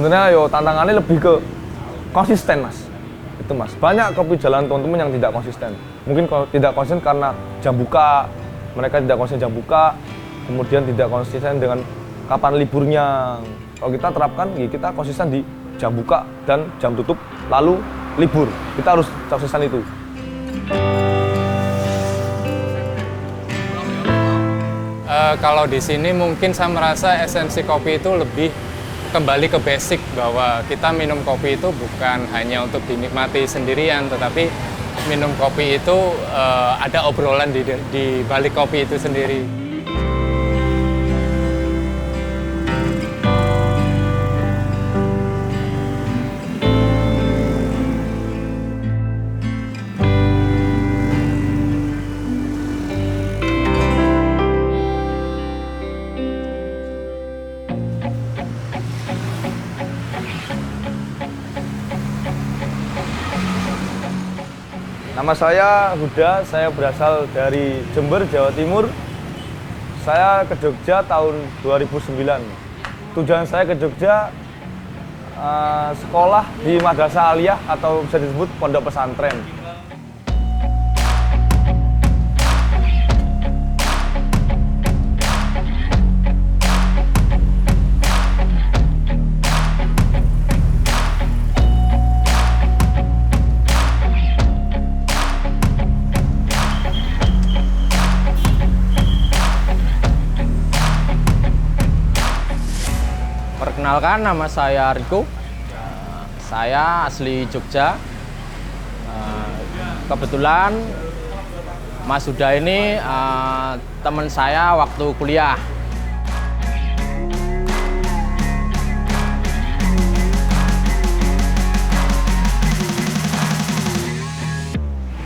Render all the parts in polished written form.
sebenarnya tantangannya lebih ke konsisten, Mas. Itu, Mas. Banyak kopi jalan teman-teman yang tidak konsisten. Mungkin kalau tidak konsisten karena jam buka, mereka tidak konsisten jam buka, kemudian tidak konsisten dengan kapan liburnya. Kalau kita terapkan, ya kita konsisten di jam buka dan jam tutup, lalu libur. Kita harus konsisten itu. Kalau di sini mungkin saya merasa esensi kopi itu lebih kembali ke basic, bahwa kita minum kopi itu bukan hanya untuk dinikmati sendirian, tetapi minum kopi itu ada obrolan di balik kopi itu sendiri. Nama saya Huda, saya berasal dari Jember, Jawa Timur. Saya ke Jogja tahun 2009. Tujuan saya ke Jogja sekolah di Madrasah Aliyah atau bisa disebut pondok pesantren. Perkenalkan, nama saya Riko. Saya asli Jogja. Kebetulan Mas Huda ini teman saya waktu kuliah.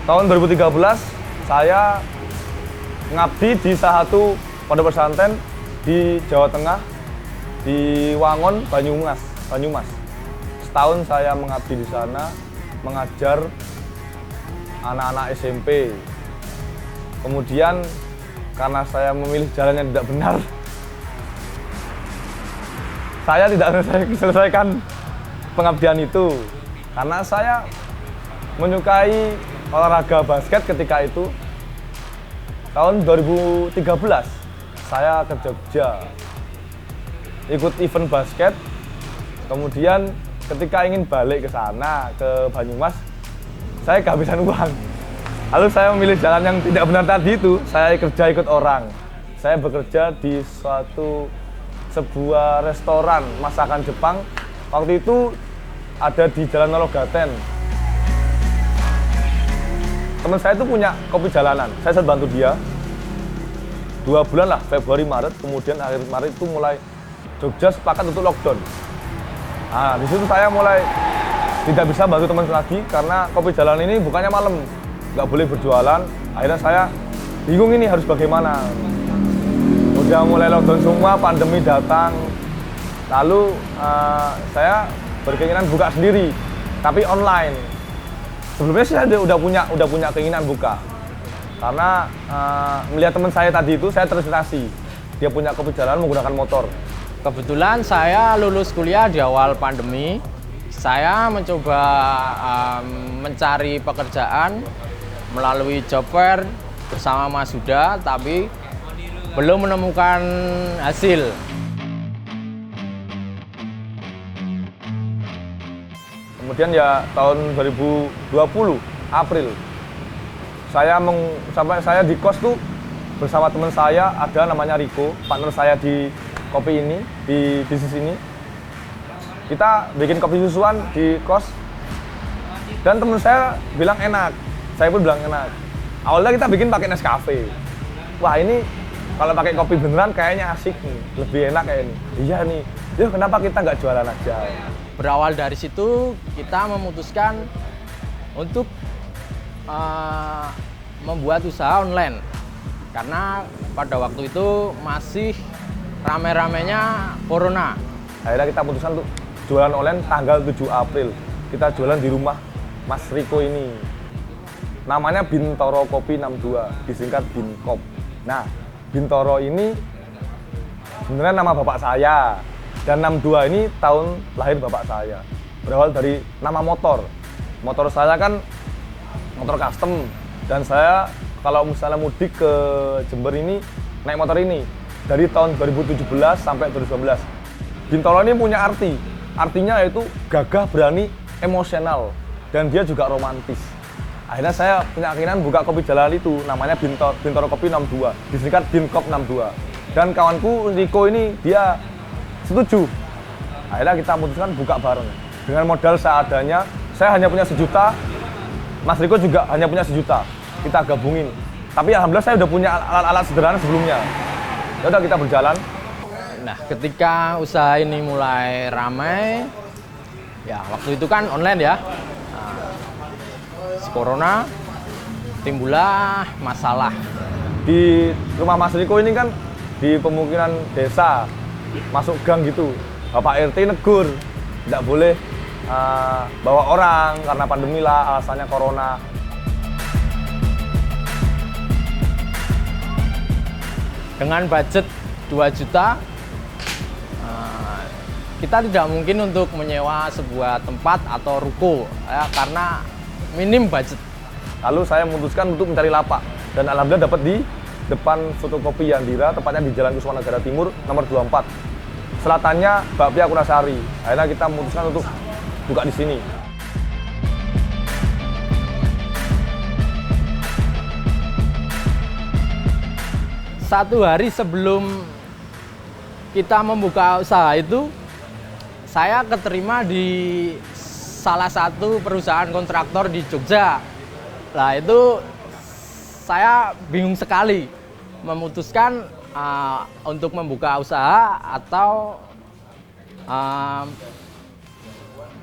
Tahun 2013 saya ngabdi di salah satu pondok pesantren di Jawa Tengah, di Wangon, Banyumas. Setahun saya mengabdi di sana, mengajar anak-anak SMP. Kemudian karena saya memilih jalan yang tidak benar, saya tidak selesaikan pengabdian itu. Karena saya menyukai olahraga basket ketika itu. Tahun 2013 saya ke Jogja, ikut event basket. Kemudian ketika ingin balik ke sana, ke Banyumas, saya kehabisan uang. Lalu saya memilih jalan yang tidak benar tadi itu. Saya kerja ikut orang. Saya bekerja di sebuah restoran masakan Jepang. Waktu itu ada di Jalan Nologaten. Teman saya itu punya kopi jalanan. Saya bantu dia 2 bulan lah, Februari, Maret. Kemudian akhir Maret itu mulai Jogja sepakat untuk lockdown. Nah, di situ saya mulai tidak bisa bantu teman lagi karena kopi jalan ini bukannya malam, nggak boleh berjualan. Akhirnya saya bingung ini harus bagaimana. Udah mulai lockdown semua, pandemi datang. Lalu saya berkeinginan buka sendiri, tapi online. Sebelumnya saya udah punya keinginan buka, karena melihat teman saya tadi itu saya terinspirasi. Dia punya kopi jalanan menggunakan motor. Kebetulan saya lulus kuliah di awal pandemi. Saya mencoba mencari pekerjaan melalui job fair bersama Mas Huda, tapi belum menemukan hasil. Kemudian ya tahun 2020 April saya di kos tuh bersama teman saya, ada namanya Riko, partner saya di kopi ini, di bisnis ini. Kita bikin kopi susuan di kos, dan teman saya bilang enak, saya pun bilang enak. Awalnya kita bikin pakai Nescafe. Wah, ini kalau pakai kopi beneran kayaknya asik nih, lebih enak kayak ini. Iya nih, ya kenapa kita nggak jualan aja? Berawal dari situ kita memutuskan untuk membuat usaha online, karena pada waktu itu masih rame-ramenya corona. Akhirnya kita putuskan untuk jualan online tanggal 7 April. Kita jualan di rumah Mas Riko ini. Namanya Bintoro Kopi 62, disingkat Binkop. Nah, Bintoro ini sebenarnya nama bapak saya. Dan 62 ini tahun lahir bapak saya. Berawal dari nama motor. Motor saya kan motor custom. Dan saya kalau misalnya mudik ke Jember ini, naik motor ini. Dari tahun 2017 sampai 2019. Bintoro ini punya arti. Artinya yaitu gagah, berani, emosional. Dan dia juga romantis. Akhirnya saya punya keinginan buka kopi jalanan itu, namanya Bintoro Kopi 62, disingkat Binkop 62. Dan kawanku Riko ini dia setuju. Akhirnya kita memutuskan buka bareng. Dengan modal seadanya, saya hanya punya 1 juta, Mas Riko juga hanya punya 1 juta. Kita gabungin. Tapi alhamdulillah saya udah punya alat-alat sederhana sebelumnya. Ya udah kita berjalan. Nah, ketika usaha ini mulai ramai, ya waktu itu kan online ya. Corona, timbullah masalah. Di rumah Mas Riko ini kan di pemukiman desa, masuk gang gitu. Bapak RT negur, tidak boleh bawa orang karena pandemi lah, alasannya corona. Dengan budget 2 juta, kita tidak mungkin untuk menyewa sebuah tempat atau ruko ya, karena minim budget. Lalu saya memutuskan untuk mencari lapak dan alhamdulillah dapat di depan fotokopi Yandira, tepatnya di Jalan Kuswanegara Timur nomor 24. Selatannya Bakpia Kurasari. Akhirnya kita memutuskan untuk buka di sini. Satu hari sebelum kita membuka usaha itu, saya keterima di salah satu perusahaan kontraktor di Jogja. Nah itu saya bingung sekali memutuskan untuk membuka usaha atau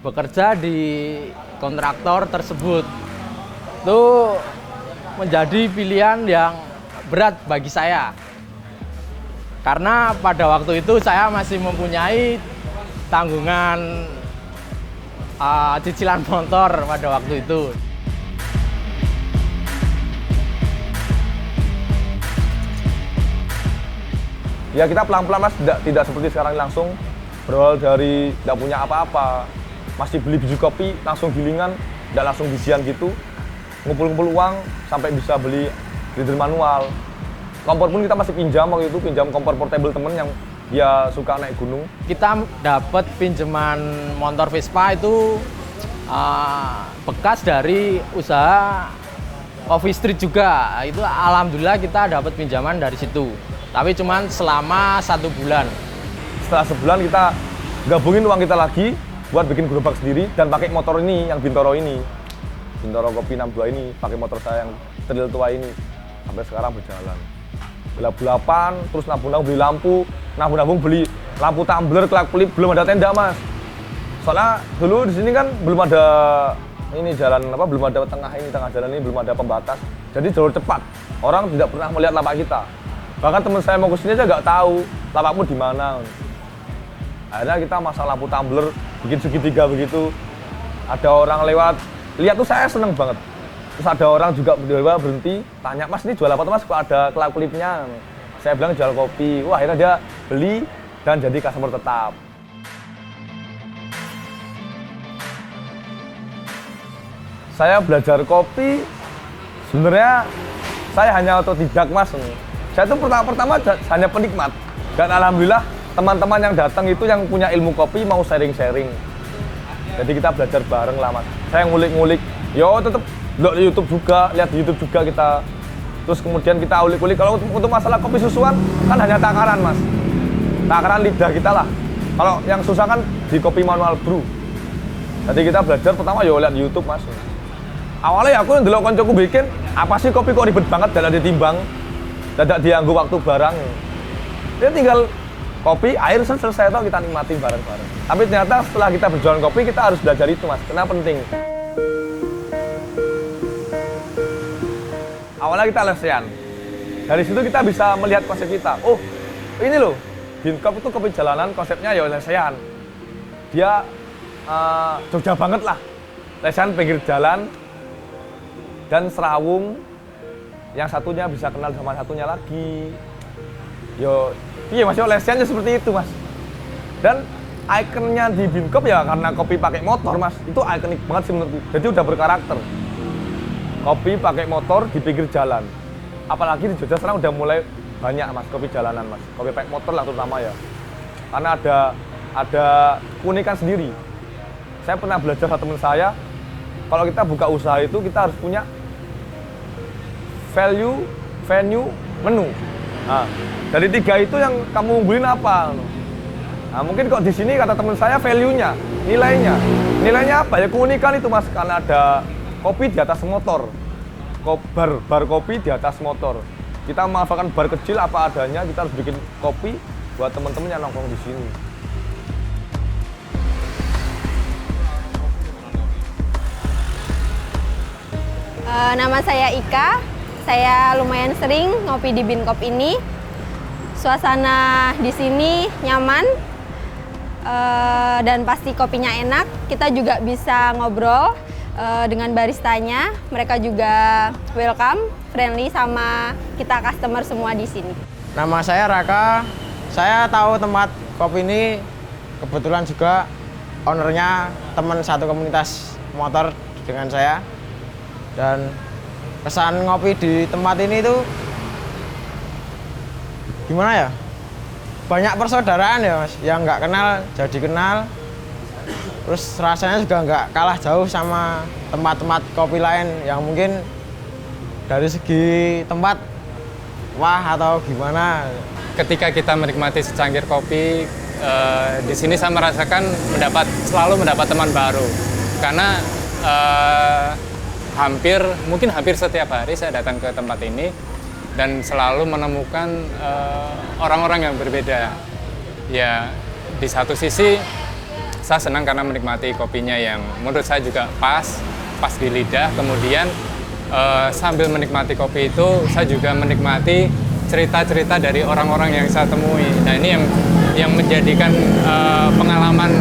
bekerja di kontraktor tersebut. Itu menjadi pilihan yang berat bagi saya. Karena pada waktu itu saya masih mempunyai tanggungan cicilan motor pada waktu itu. Ya kita pelan-pelan Mas, tidak seperti sekarang langsung berawal dari tidak punya apa-apa, masih beli biji kopi langsung gilingan, tidak langsung bijian gitu, ngumpul-ngumpul uang sampai bisa beli grinder manual. Kompor pun kita masih pinjam waktu itu, pinjam kompor portable temen yang dia suka naik gunung. Kita dapat pinjaman motor Vespa itu bekas dari usaha Coffee Street juga. Itu alhamdulillah kita dapat pinjaman dari situ. Tapi cuman selama 1 bulan. Setelah sebulan kita gabungin uang kita lagi buat bikin gerobak sendiri dan pakai motor ini yang Bintoro ini. Bintoro Kopi 62 ini, pakai motor saya yang tril tua ini. Sampai sekarang berjalan. Gelap-gelapan, terus nabung-nabung beli lampu, nabung-nabung beli lampu tumbler, kelap-kelip, belum ada tenda Mas. Soalnya dulu di sini kan belum ada ini jalan apa, belum ada tengah jalan ini belum ada pembatas. Jadi jalur cepat. Orang tidak pernah melihat lapak kita. Bahkan teman saya mau kesini aja nggak tahu lapakmu di mana. Akhirnya kita masang lampu tumbler, bikin segitiga begitu. Ada orang lewat, lihat tuh saya seneng banget. Terus ada orang juga berhenti, tanya, Mas ini jual apa tuh Mas? Kok ada kelap-kelipnya? Saya bilang jual kopi. Wah akhirnya dia beli dan jadi customer tetap. Saya belajar kopi, sebenarnya saya hanya otodidak Mas. Saya tuh pertama hanya penikmat. Dan alhamdulillah teman-teman yang datang itu yang punya ilmu kopi mau sharing-sharing. Jadi kita belajar bareng lah Mas. Saya ngulik-ngulik, yo tetep lihat di YouTube juga, lihat di YouTube juga kita. Terus kemudian kita ulik-ulik. Kalau untuk masalah kopi susuan kan hanya takaran Mas. Takaran lidah kita lah. Kalau yang susah kan di kopi manual brew. Jadi kita belajar pertama yo lihat di YouTube Mas. Awalnya aku yang dulu koncoku bikin, apa sih kopi kok ribet banget dalam ditimbang, dadak dianggu waktu barang. Dia tinggal kopi, air selesai toh kita nikmatin bareng-bareng. Tapi ternyata setelah kita berjualan kopi, kita harus belajar itu Mas, karena penting. Awalnya kita lesehan. Dari situ kita bisa melihat konsep kita. Oh, ini loh, Binkop itu kopi jalanan, konsepnya ya lesehan. Dia Jogja banget lah. Lesehan pinggir jalan, dan serawung, yang satunya bisa kenal sama satunya lagi. Yo, iya Mas, lesehannya seperti itu Mas. Dan ikonnya di Binkop ya karena kopi pakai motor mas, itu ikonik banget sih menurutku. Jadi udah berkarakter. Kopi pakai motor di pinggir jalan. Apalagi di Jogja sekarang udah mulai banyak mas kopi jalanan mas, kopi pakai motor lah terutama ya. Karena ada keunikan sendiri. Saya pernah belajar sama teman saya, kalau kita buka usaha itu kita harus punya value, venue, menu. Nah, dari 3 itu yang kamu unggulin apa? Nah, mungkin kok di sini kata teman saya value-nya, nilainya apa ya, keunikan itu mas, karena ada kopi di atas motor, bar kopi di atas motor. Kita memanfaatkan bar kecil apa adanya, kita harus bikin kopi buat teman-teman yang nongkrong di sini. Nama saya Ika, saya lumayan sering ngopi di Binkop ini. Suasana di sini nyaman. Dan pasti kopinya enak. Kita juga bisa ngobrol dengan baristanya. Mereka juga welcome, friendly sama kita customer semua di sini. Nama saya Raka. Saya tahu tempat kopi ini kebetulan juga ownernya teman satu komunitas motor dengan saya. Dan kesan ngopi di tempat ini tuh gimana ya? Banyak persaudaraan ya mas, yang nggak kenal jadi kenal. Terus rasanya juga nggak kalah jauh sama tempat-tempat kopi lain yang mungkin dari segi tempat wah atau gimana. Ketika kita menikmati secangkir kopi, di sini saya merasakan selalu mendapat teman baru. Karena mungkin hampir setiap hari saya datang ke tempat ini dan selalu menemukan orang-orang yang berbeda. Ya, di satu sisi saya senang karena menikmati kopinya yang menurut saya juga pas di lidah. Kemudian sambil menikmati kopi itu, saya juga menikmati cerita-cerita dari orang-orang yang saya temui. Nah, ini yang menjadikan pengalaman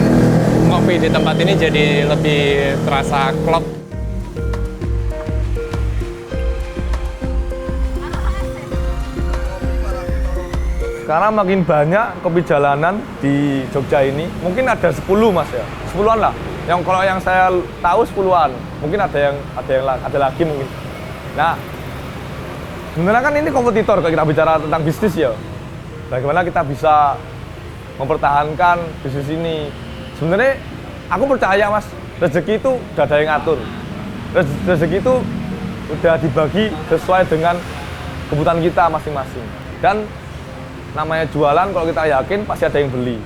ngopi di tempat ini jadi lebih terasa klop. Karena makin banyak kopi jalanan di Jogja ini, mungkin ada 10 mas ya, 10-an lah. Yang kalau yang saya tahu 10-an, mungkin ada lagi mungkin. Nah, sebenarnya kan ini kompetitor kalau kita bicara tentang bisnis ya. Bagaimana kita bisa mempertahankan bisnis ini? Sebenarnya aku percaya mas, rezeki itu udah ada yang ngatur. Rezeki itu udah dibagi sesuai dengan kebutuhan kita masing-masing. Dan namanya jualan, kalau kita yakin pasti ada yang beli.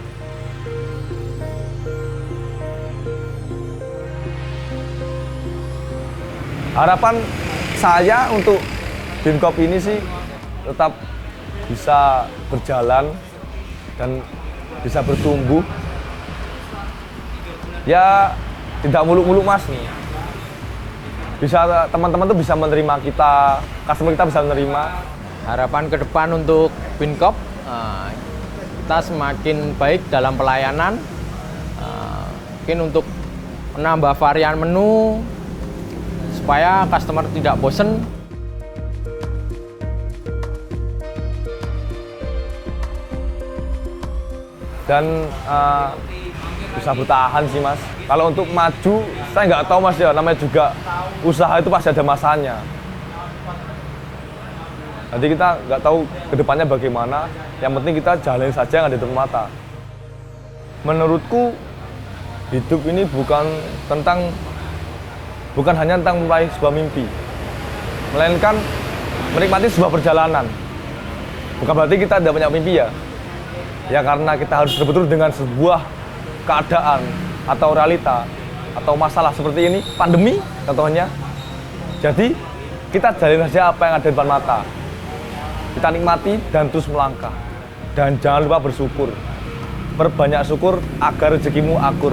Harapan saya untuk Binkop ini sih tetap bisa berjalan dan bisa bertumbuh. Ya tidak muluk-muluk mas. Bisa teman-teman tuh bisa menerima kita, customer kita bisa menerima. Harapan ke depan untuk Binkop, kita semakin baik dalam pelayanan, mungkin untuk menambah varian menu supaya customer tidak bosen. Dan bisa bertahan sih mas. Kalau untuk maju, saya nggak tahu mas ya, namanya juga usaha itu pasti ada masanya. Nanti kita nggak tahu kedepannya bagaimana, yang penting kita jalanin saja yang ada di depan mata. Menurutku, hidup ini bukan hanya tentang meraih sebuah mimpi, melainkan menikmati sebuah perjalanan. Bukan berarti kita tidak punya mimpi ya. Ya karena kita harus betul-betul dengan sebuah keadaan atau realita atau masalah seperti ini, pandemi contohnya. Jadi kita jalin saja apa yang ada di depan mata. Kita nikmati dan terus melangkah. Dan jangan lupa bersyukur. Perbanyak syukur agar rezekimu akur.